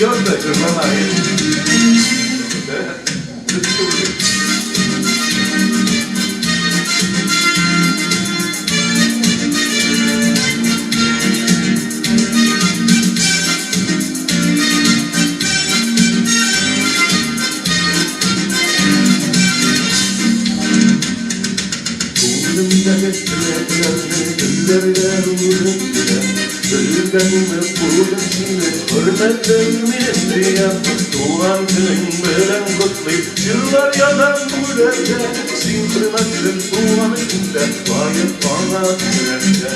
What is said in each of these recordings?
Yok da kırmamayın. Ölgənimə buldum seni, hürmetlərimin diye. Doğan günün bilen kutlayıp, yıllar yalan buraya. Sin hürmetlim doğan günde, bayıp bana yürekte.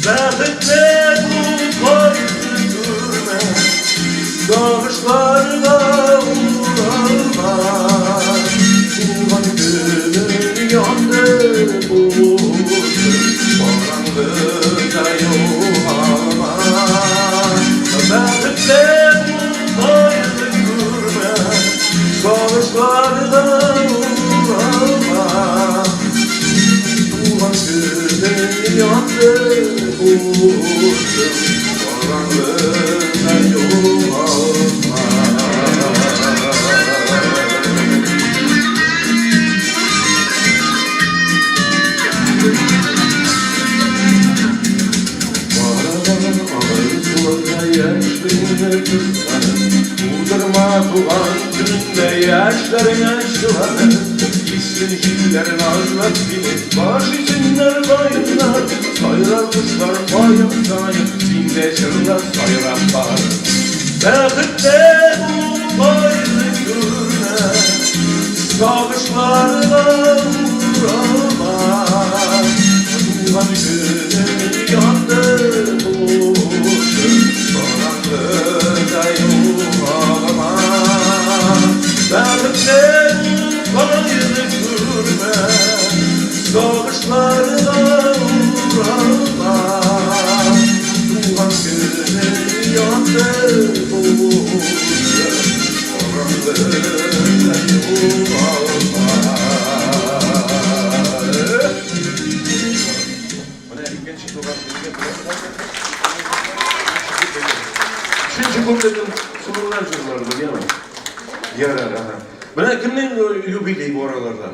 Bəxtlə bu koydu durma, dağışlarla uğralma. Doğan günün yandı buldum, karanlıkta yoğalma. Bəxtlə bu koydu durma, dağışlarla uğralma. Doğan günün yandı buldum, karanlıkta yoğalma. Uydurma tuğan gününde yaşlarına şılanır. İstinçillerin ağzına sinir, baş içinler bayınlar. Sayrarmışlar bayın sayın, zinde çırlar sayraklar. Bəxtlə bu bayını görme, sağışlarla uğrama. Tuğan günün yandı buldum, karanlıkta yoğalma. Bəxtlə bu bayını görme, sağışlarla uğrama. Tuğan günün yandı buldum, karanlıkta yoğalma. Üçüncü kubletin sunumlar jurlarında, değil mi? Yarar, aha. Bana kimden yubiley bu aralarda?